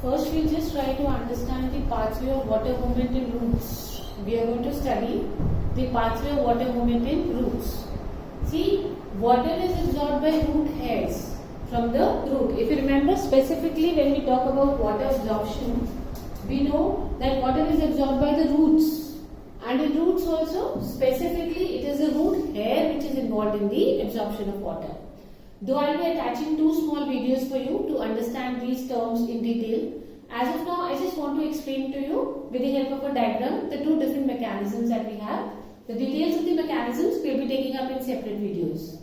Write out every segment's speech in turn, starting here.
First, we'll just try to understand the pathway of water movement in roots. We are going to study the pathway of water movement in roots. See, water is absorbed by root hairs from the root. If you remember specifically when we talk about water absorption, we know that water is absorbed by the roots. And in roots also, specifically it is the root hair which is involved in the absorption of water. Though I will be attaching two small videos for you to understand these terms in detail. As of now, I just want to explain to you with the help of a diagram the two different mechanisms that we have. The details of the mechanisms we will be taking up in separate videos.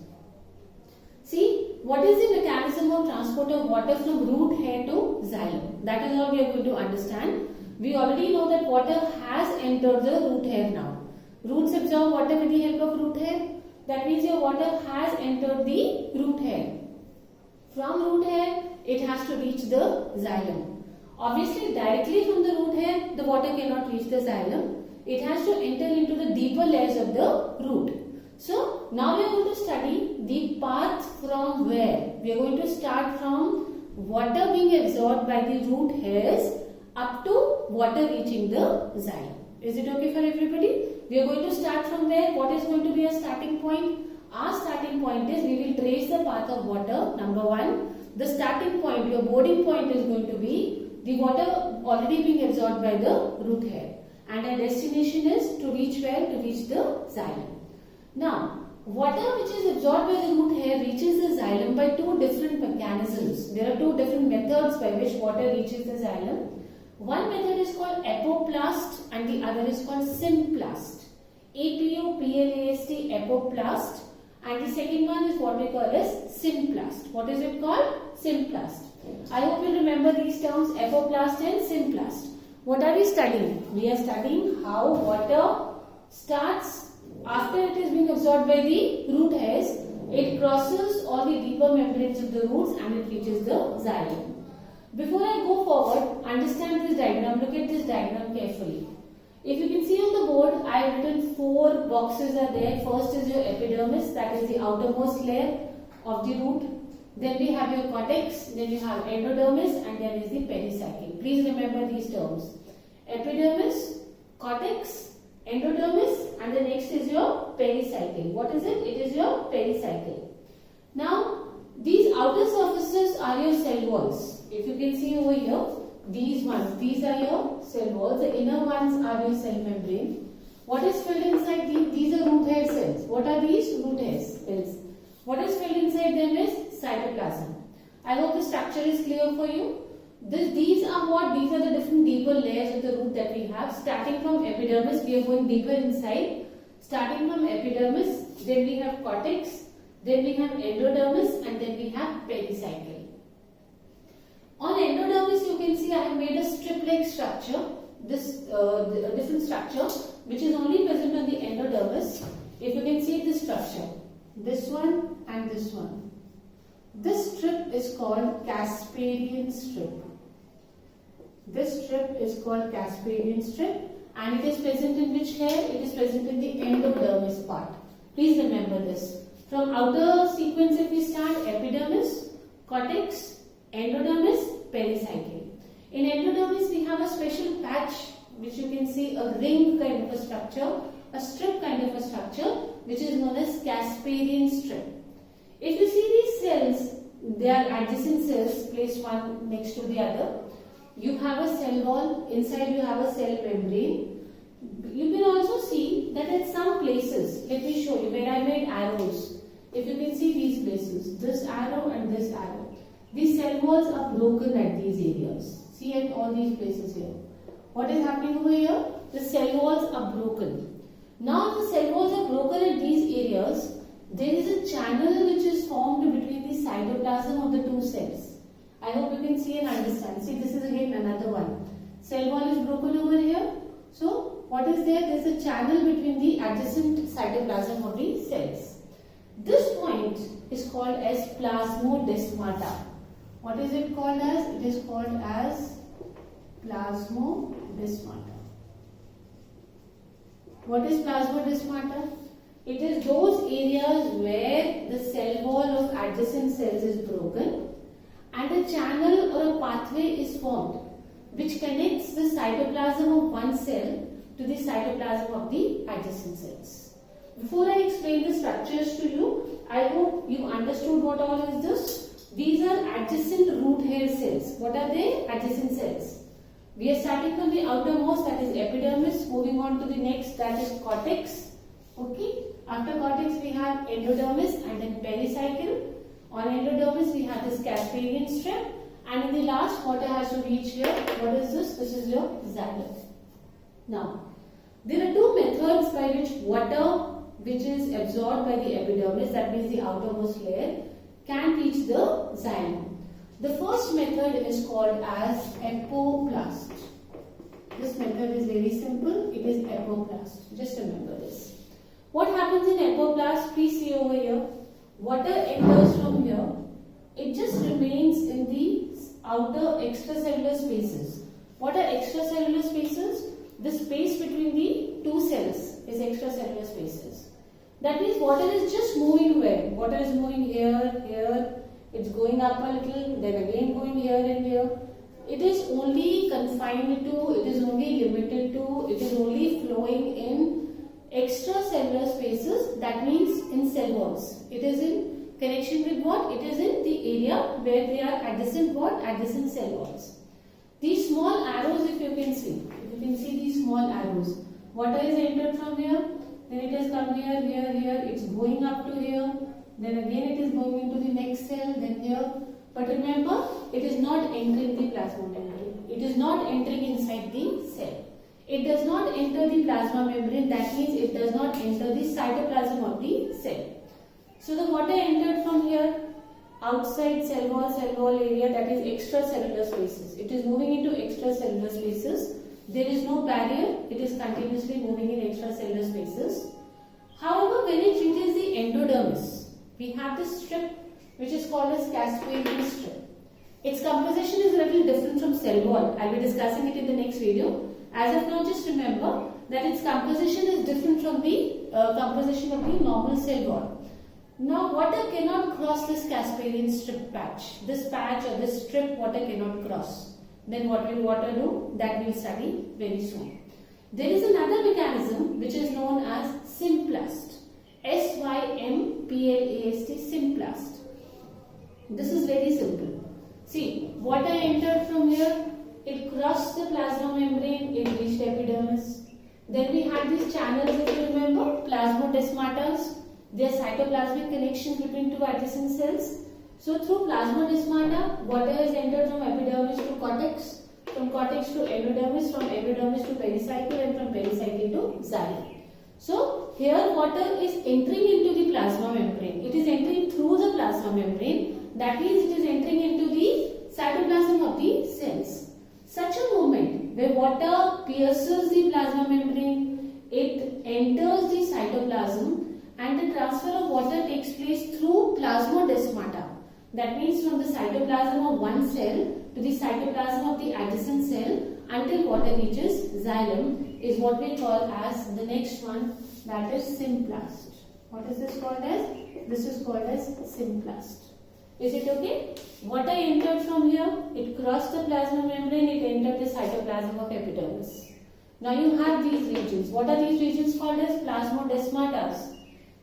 See, what is the mechanism of transport of water from root hair to xylem? That is all we are going to understand. We already know that water has entered the root hair now. Roots absorb water with the help of root hair. That means your water has entered the root hair. From root hair, it has to reach the xylem. Obviously, directly from the root hair, the water cannot reach the xylem. It has to enter into the deeper layers of the root. So, now we are going to study the path from where. We are going to start from water being absorbed by the root hairs up to water reaching the xylem. Is it okay for everybody? We are going to start from there. What is going to be a starting point? Our starting point is we will trace the path of water. Number one, the starting point, your boarding point is going to be the water already being absorbed by the root hair. And our destination is to reach where? To reach the xylem. Now, water which is absorbed by the root hair reaches the xylem by two different mechanisms. There are two different methods by which water reaches the xylem. One method is called apoplast and the other is called symplast. A-P-O-P-L-A-S-T, apoplast, and the second one is what we call as symplast. What is it called? Symplast. I hope you remember these terms, apoplast and symplast. What are we studying? We are studying how water starts after it is being absorbed by the root hairs. It crosses all the deeper membranes of the roots and it reaches the xylem. Before I go forward, understand this diagram. Look at this diagram carefully. If you can see on the board, I have written four boxes are there. First is your epidermis, that is the outermost layer of the root. Then we have your cortex, then you have endodermis, and then is the pericycle. Please remember these terms. Epidermis, cortex, endodermis, and the next is your pericycle. What is it? It is your pericycle. Now, these outer surfaces are your cell walls. If you can see over here, these ones, these are your cell walls. The inner ones are your cell membrane. What is filled inside these? These are root hair cells. What are these? Root hair cells. What is filled inside them is cytoplasm. I hope the structure is clear for you. These are what? These are the different deeper layers of the root that we have. Starting from epidermis, we are going deeper inside. Starting from epidermis, then we have cortex, then we have endodermis, and then we have pericycle. On endodermis, you can see I have made a strip-like structure, a different structure, which is only present on the endodermis. If you can see this structure, this one and this one. This strip is called Casparian strip. This strip is called Casparian strip, and it is present in which hair? It is present in the endodermis part. Please remember this. From outer sequence, if we start, epidermis, cortex, endodermis, pericycle. In endodermis, we have a special patch which you can see a ring kind of a structure, a strip kind of a structure which is known as Casparian strip. If you see these cells, they are adjacent cells placed one next to the other. You have a cell wall, inside you have a cell membrane. You can also see that at some places, let me show you where I made arrows. If you can see these places, this arrow and this arrow. These cell walls are broken at these areas. See at all these places here. What is happening over here? The cell walls are broken. Now the cell walls are broken at these areas. There is a channel which is formed between the cytoplasm of the two cells. I hope you can see and understand. See, this is again another one. Cell wall is broken over here. So what is there? There is a channel between the adjacent cytoplasm of the cells. This point is called as plasmodesmata. What is it called as? It is called as plasmodesmata. What is plasmodesmata? It is those areas where the cell wall of adjacent cells is broken and a channel or a pathway is formed which connects the cytoplasm of one cell to the cytoplasm of the adjacent cells. Before I explain the structures to you, I hope you understood what all is this. These are adjacent root hair cells. What are they? Adjacent cells. We are starting from the outermost, that is epidermis, moving on to the next, that is cortex. Okay. After cortex we have endodermis and then pericycle. On endodermis we have this Casparian strip, and in the last water has to reach here. What is this? This is your xylem. Now, there are two methods by which water which is absorbed by the epidermis, that means the outermost layer, can reach the xylem. The first method is called as apoplast. This method is very simple. It is apoplast. Just remember this. What happens in apoplast? Please see over here. Water enters from here. It just remains in the outer extracellular spaces. What are extracellular spaces? The space between the two cells is extracellular spaces. That means water is just moving where? Water is moving here, here. It's going up a little, then again going here and here. It is only confined to, it is only limited to, it is only flowing in extracellular spaces, that means in cell walls. It is in connection with what? It is in the area where they are adjacent what? Adjacent cell walls. These small arrows, if you can see these small arrows. Water is entered from here, then it has come here, here, here, it's going up to here. Then again it is going into the next cell, then here. But remember, it is not entering the plasma membrane. It is not entering inside the cell. It does not enter the plasma membrane. That means it does not enter the cytoplasm of the cell. So the water entered from here, outside cell wall area, that is extracellular spaces. It is moving into extracellular spaces. There is no barrier. It is continuously moving in extracellular spaces. However, when it reaches the endodermis, we have this strip which is called as Casparian strip. Its composition is a little different from cell wall. I will be discussing it in the next video. As of now, just remember that its composition is different from the composition of the normal cell wall. Now, water cannot cross this Casparian strip patch. This patch or this strip, water cannot cross. Then what will water do? That we will study very soon. There is another mechanism which is known as symplast. S-Y-M-P-L-A-S-T, symplast. This is very simple. See, water entered from here, it crossed the plasma membrane, it reached epidermis. Then we had these channels, if you remember, plasmodesmatas. They are cytoplasmic connections between two adjacent cells. So through plasmodesmata, water has entered from epidermis to cortex, from cortex to endodermis, from endodermis to pericycle, and from pericycle to xylem. So here water is entering into the plasma membrane. It is entering through the plasma membrane. That means it is entering into the cytoplasm of the cells. Such a movement where water pierces the plasma membrane, it enters the cytoplasm, and the transfer of water takes place through plasmodesmata. That means from the cytoplasm of one cell to the cytoplasm of the adjacent cell until water reaches xylem is what we call as the next one, that is symplast. What is this called as? This is called as symplast. Is it okay? Water entered from here, it crossed the plasma membrane, it entered the cytoplasm of epidermis. Now you have these regions. What are these regions called as? Plasmodesmatas.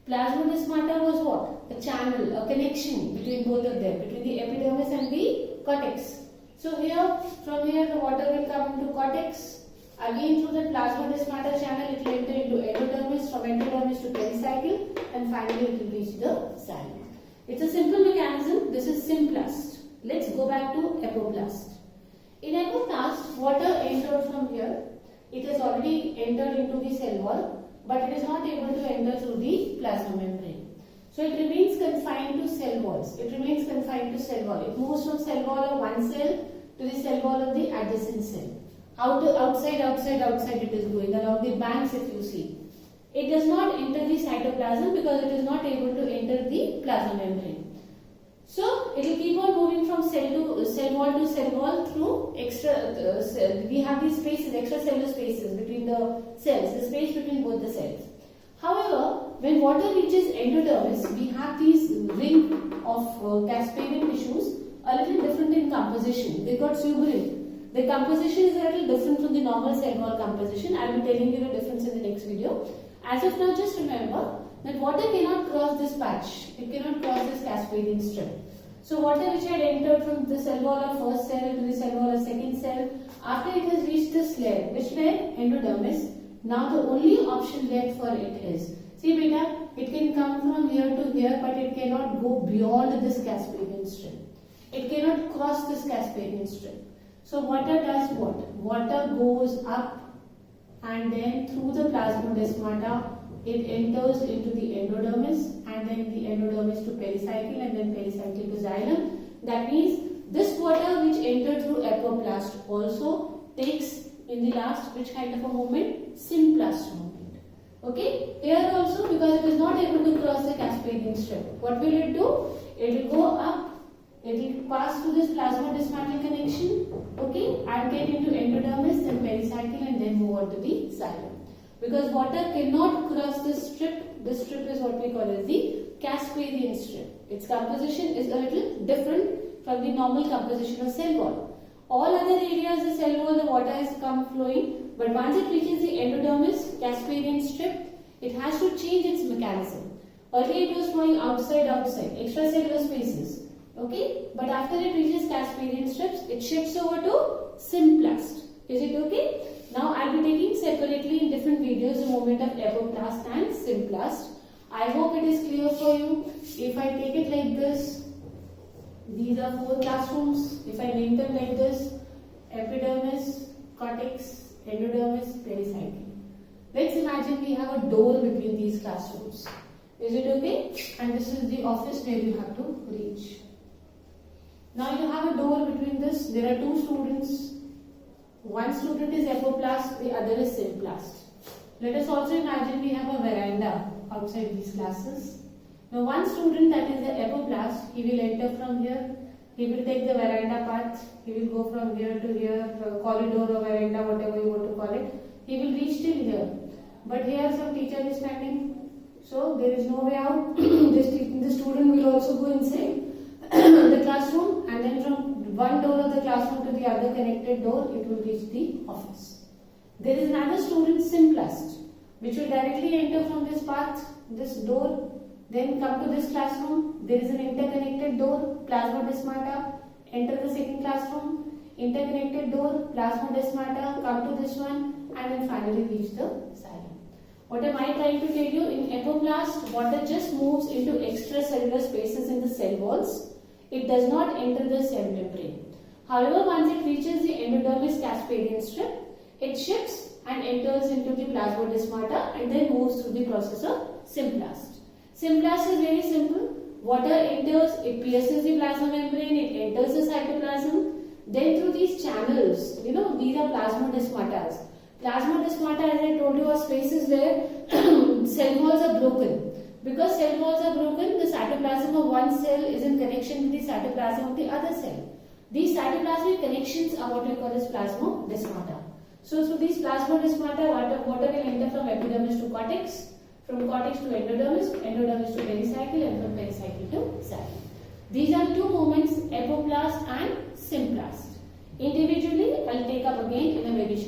Plasmodesmata was what? A channel, a connection between both of them, between the epidermis and the cortex. So here, from here the water will come into cortex. Again through the plasmodesmata channel it will enter into endodermis, from endodermis to pericycle, and finally it will reach the xylem. It's a simple mechanism. This is symplast. Let's go back to apoplast. In apoplast, water entered from here. It has already entered into the cell wall, but it is not able to enter through the plasma membrane. So it remains confined to cell walls. It remains confined to cell wall. It moves from cell wall of one cell to the cell wall of the adjacent cell. Outside it is going along the banks, if you see. It does not enter the cytoplasm because it is not able to enter the plasma membrane. So it will keep on moving from cell wall to cell wall through we have these spaces, extracellular spaces between the cells, the space between both the cells. However, when water reaches endodermis, we have these ring of Casparian tissues, a little different in composition. They got suberin. The composition is a little different from the normal cell wall composition. I will be telling you the difference in the next video. As of now, just remember that water cannot cross this patch. It cannot cross this Casparian strip. So water which had entered from the cell wall of first cell to the cell wall of second cell, after it has reached this layer, which layer? Endodermis. Now the only option left for it is, see beta, it can come from here to here, but it cannot go beyond this Casparian strip. It cannot cross this Casparian strip. So water does what? Water goes up and then through the plasmodesmata, it enters into the endodermis and then the endodermis to pericycle and then pericycle to xylem. That means this water which entered through apoplast also takes in the last which kind of a movement? Symplast movement. Okay? Here also, because it is not able to cross the Casparian strip, what will it do? It will go up, it will pass through this plasmodesmatal connection, okay, and get into endodermis, then pericycle and then move on to the xylem. Because water cannot cross this strip is what we call as the Casparian strip. Its composition is a little different from the normal composition of cell wall. All other areas of cell wall, the water has come flowing, but once it reaches the endodermis, Casparian strip, it has to change its mechanism. Earlier it was flowing outside, extracellular spaces, okay? But after it reaches Casparian strips, it shifts over to symplast. Is it okay? Now I will be taking separately in different videos the movement of apoplast and symplast. I hope it is clear for you. If I take it like this, these are 4 classrooms. If I name them like this, epidermis, cortex, endodermis, pericycle. Let's imagine we have a door between these classrooms. Is it okay? And this is the office where you have to reach. Now you have a door between this. There are 2 students. One student is apoplast, the other is symplast. Let us also imagine we have a veranda outside these classes. Now one student, that is the apoplast, he will enter from here. He will take the veranda path. He will go from here to here, corridor or veranda, whatever you want to call it. He will reach till here. But here some teacher is standing. So there is no way out. The student will also go inside the classroom, and then from one door of the classroom to the other connected door, it will reach the office. There is another student, symplast, which will directly enter from this path, this door, then come to this classroom. There is an interconnected door, plasmodesmata, enter the second classroom, interconnected door, plasmodesmata, come to this one, and then finally reach the xylem. What am I trying to tell you? In apoplast, water just moves into extracellular spaces in the cell walls. It does not enter the cell membrane. However, once it reaches the endodermis Casparian strip, it shifts and enters into the plasmodesmata and then moves through the process of symplast. Symplast is very simple. Water enters, it pierces the plasma membrane, it enters the cytoplasm. Then through these channels, these are plasmodesmatas. Plasmodesmata, as I told you, are spaces where cell walls are broken. Because cell walls are broken, the cytoplasm of one cell is in connection with the cytoplasm of the other cell. These cytoplasmic connections are what we call as plasmodesmata. So through these plasmodesmata, water will enter from epidermis to cortex, from cortex to endodermis, endodermis to pericycle, and from pericycle to xylem. These are 2 movements, apoplast and symplast. Individually, I will take up again in a very short